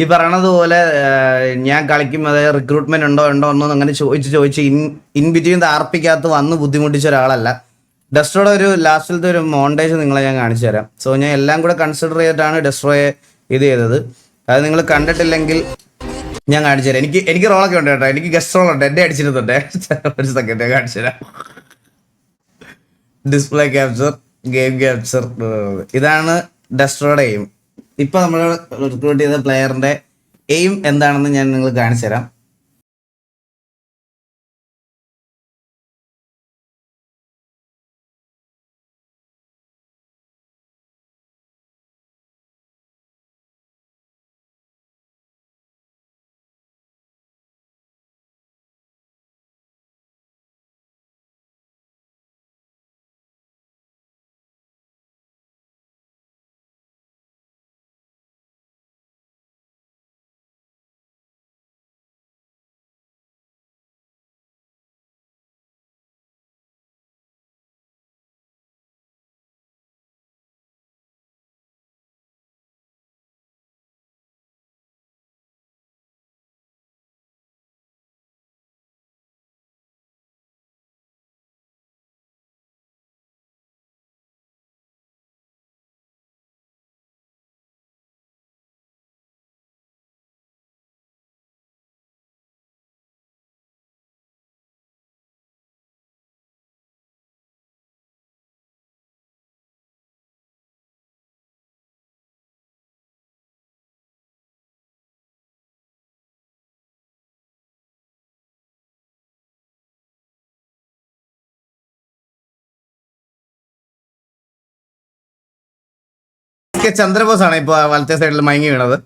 ഈ പറയണത് പോലെ ഞാൻ കളിക്കും, അതായത് റിക്രൂട്ട്മെന്റ് ഉണ്ടോ എന്നൊന്നും അങ്ങനെ ചോദിച്ച് ഇൻ ബിറ്റ്വീൻ ആർപ്പിക്കകത്ത് വന്ന് ബുദ്ധിമുട്ടിച്ച ഒരാളല്ല. ഡെസ്ട്രോയുടെ ഒരു ലാസ്റ്റിലത്തെ ഒരു മോണ്ടേജ് നിങ്ങളെ ഞാൻ കാണിച്ചു തരാം. സോ ഞാൻ എല്ലാം കൂടെ കൺസിഡർ ചെയ്തിട്ടാണ് ഡെസ്ട്രോയെ ഇത് ചെയ്തത്. അത് നിങ്ങൾ കണ്ടിട്ടില്ലെങ്കിൽ ഞാൻ കാണിച്ചു തരാം. എനിക്ക് റോളൊക്കെ ഉണ്ട് കേട്ടോ, എനിക്ക് ഗസ്റ്റ് റോൾ ഉണ്ട്, എന്നെ അടിച്ചിരുന്നുണ്ട്. ഒരു സെക്കൻഡ് ഞാൻ കാണിച്ചു തരാം. ഡിസ്പ്ലേ ക്യാപ്ചർ, ഗെയിം ക്യാപ്ചർ, ഇതാണ് ഡെസ്ട്രോയുടെ എയിം. ഇപ്പൊ നമ്മൾ റിക്രൂട്ട് ചെയ്ത പ്ലെയറിന്റെ എയിം എന്താണെന്ന് ഞാൻ നിങ്ങൾക്ക് കാണിച്ചു തരാം. ചന്ദ്രബോസ് ആണ് ഇപ്പൊ വലത്തെ സൈഡിൽ മയങ്ങി വീണത്.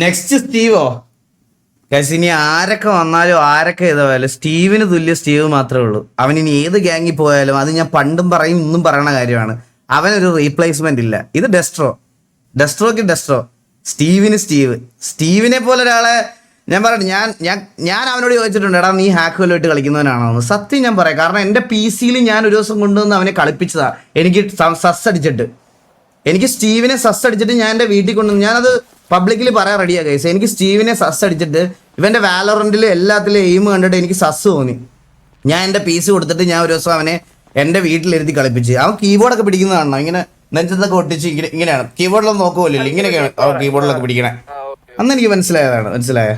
Next Stevo? ഇനി ആരൊക്കെ വന്നാലും ആരൊക്കെ ഇതായാലും സ്റ്റീവിന് തുല്യ സ്റ്റീവ് മാത്രമേ ഉള്ളൂ. അവൻ ഇനി ഏത് ഗ്യാങ്ങിൽ പോയാലും, അത് ഞാൻ പണ്ടും പറയും ഇന്നും പറയണ കാര്യമാണ്, അവനൊരു റീപ്ലേസ്മെന്റ് ഇല്ല. ഇത് ഡെസ്ട്രോക്ക് ഡെസ്ട്രോ, സ്റ്റീവിന് സ്റ്റീവിനെ പോലെ ഒരാളെ ഞാൻ പറയട്ടെ. ഞാൻ അവനോട് ചോദിച്ചിട്ടുണ്ട്, എടാ നീ ഹാക്ക് വല്ലോട്ട് കളിക്കുന്നവനാണോ? സത്യം ഞാൻ പറയാം. കാരണം എൻ്റെ PC-യിൽ ഞാൻ ഒരു ദിവസം കൊണ്ടുവന്ന് അവനെ കളിപ്പിച്ചതാ. എനിക്ക് സ്റ്റീവിനെ സസ് അടിച്ചിട്ട് ഞാൻ എൻ്റെ വീട്ടിൽ കൊണ്ടുവന്ന്, ഞാനത് പബ്ലിക്കലി പറയാൻ റെഡിയാ ഗൈസ്. എനിക്ക് സ്റ്റീവിനെ സസ് അടിച്ചിട്ട് ഇവന്റെ വാലോറന്റിൽ എല്ലാത്തിലും എയിം കണ്ടിട്ട് എനിക്ക് സസ് തോന്നി. ഞാൻ എൻ്റെ PC കൊടുത്തിട്ട് ഞാൻ ഒരു ദിവസം അവനെ എൻ്റെ വീട്ടിലിരുത്തി കളിപ്പിച്ച്. അവൻ കീബോർഡൊക്കെ പിടിക്കുന്നതാണോ ഇങ്ങനെ നെഞ്ചത്തൊക്കെ ഒട്ടിച്ച് ഇങ്ങനെയാണ്. കീബോർഡിലൊന്നും നോക്കുമല്ലോ, ഇങ്ങനെയൊക്കെയാണ് അവൻ കീബോർഡിലൊക്കെ പിടിക്കണേ. അന്ന് എനിക്ക് മനസ്സിലായ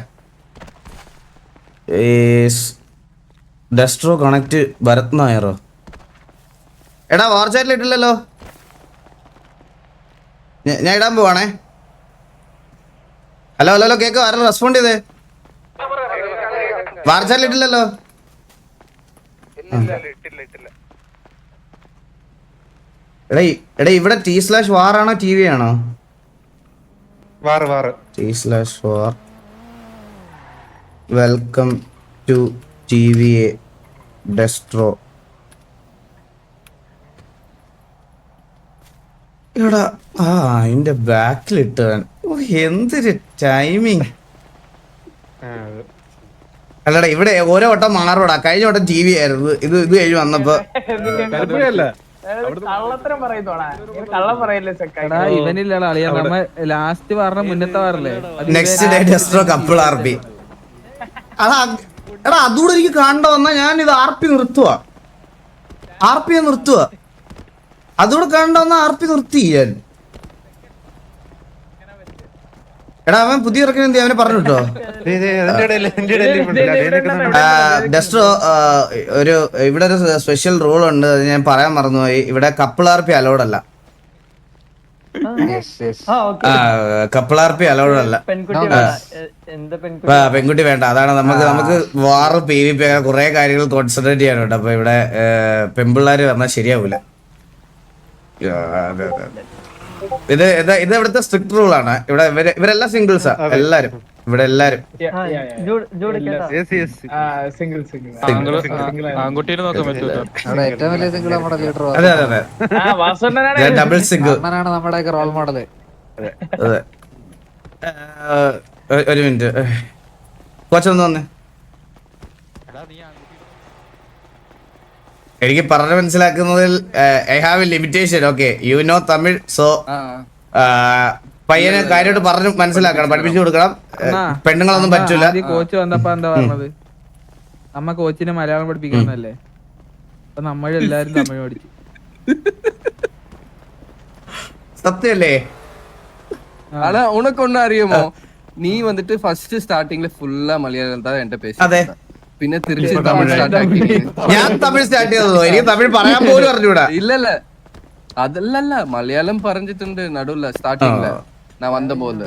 ഡെസ്ട്രോ കണക്ട് ഭരത് നായരോ? എടാ വാർചാറ്റിൽ ഇട്ടില്ലല്ലോ, ഞാൻ ഇടാൻ പോവാണേ. ഹലോ കേക്കോ? ആരും റെസ്പോണ്ട് ചെയ്തേ? വാർച്ചാലിൽ ഇട്ടില്ലല്ലോ. എടാ ഇവിടെ T/war ആണോ TV ആണോ? T/war. വെൽക്കം ടു TVA ഡെസ്ട്രോ. എടാ അതിന്റെ ബാക്കിലിട്ടവൻ, എന്തൊരു ടൈമിങ്. അല്ലടാ ഇവിടെ ഓരോ വട്ടം മാറോടാ. കഴിഞ്ഞ വട്ടം TV ആയിരുന്നു, ഇത് കഴിഞ്ഞ് വന്നപ്പോ നെക്സ്റ്റ് ഡേ ഡെസ്ട്രോ കപ്പിൾ RP. എടാ അതുകൂടെ എനിക്ക് കാണണ്ട വന്നാ ഞാൻ ഇത് RP നിർത്തുക. അതുകൂടെ കാണണ്ട വന്നാ RP നിർത്തി ഞാൻ. എടാ അവൻ പുതിയ ഇറക്കുന്ന എന്ത് അവനെ പറഞ്ഞു കേട്ടോ. ഡെസ്ട്രോ ഒരു ഇവിടെ ഒരു സ്പെഷ്യൽ റൂൾ ഉണ്ട്, അത് ഞാൻ പറയാൻ മറന്നുപോയി. ഇവിടെ കപ്പിൾ ആർപി അലൗഡ് അല്ല. കപ്പിൾ ആർപി അലൗഡ് അല്ല. പെൺകുട്ടി വേണ്ട. അതാണ് നമുക്ക് വാറ് PVP കുറെ കാര്യങ്ങൾ കോൺസെൻട്രേറ്റ് ചെയ്യാനുണ്ട്. അപ്പൊ ഇവിടെ പെൺപിള്ളേര് പറഞ്ഞാൽ ശരിയാവൂല. ഇത് ഇവിടുത്തെ സ്ട്രിക്ട് റൂൾ ആണ്. ഇവിടെ ഇവരെല്ലാം സിംഗിൾസാ എല്ലാരും. ഇവിടെ എല്ലാരും അതെ അതെ അതെ ഡബിൾ സിംഗിൾ. Role model. അതെ. ഒരു മിനിറ്റ് കോച്ചൊന്ന് വന്നേ. എനിക്ക് പറഞ്ഞ് മനസ്സിലാക്കുന്നതിൽ I have A limitation. Okay you know Tamil, so പയ്യനെ കാര്യമായിട്ട് പറഞ്ഞ് മനസ്സിലാക്കണം, പഠിപ്പിച്ചു കൊടുക്കണം. പെണ്ണുങ്ങളൊന്നും പറ്റൂല. കോച്ച് വന്നപ്പോ എന്താ പറഞ്ഞത്? നമ്മ കോച്ചിനെ മലയാളം പഠിപ്പിക്കുന്നല്ലേ, അപ്പൊ നമ്മളെല്ലാരും തമിഴ് പഠിച്ചു. സത്യല്ലേ? ஆனா உனக்கு ஒண்ணு அறியுமோ, நீ வந்துட்டு ஃபர்ஸ்ட் ஸ்டார்டிங்ல ஃபுல்லா மலையாளம் தான் என்கிட்ட பேசி. അതെ പിന്നെ തിരിച്ച് തമിഴ് സ്റ്റാർട്ട് ആക്കി. ഞാൻ തമിഴ് സ്റ്റാർട്ട് ചെയ്തതോ? എനിക്ക് തമിഴ് പറയാൻ പോലും അറിഞ്ഞൂടാ. இல்ல அதெல்லாம் മലയാളം പറഞ്ഞിട്ടുണ്ട് നടുവില്ല സ്റ്റാർട്ടിംഗ്ல நான் വന്നപോലെ.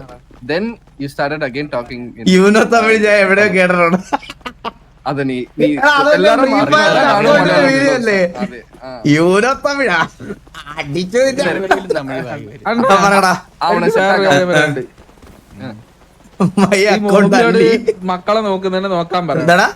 then you started again talking in you know Tamil ഞാൻ എവിടെയോ കേട്ടിട്ടുണ്ട്. അത നീ എല്ലാരും വീഡിയോല്ലേ യൂനോ തമിഴാ അടിച്ചു പറയടാ. അവനെ മക്കളെ നോക്കുന്നതിനെ നോക്കാൻ പറ. എന്താടാ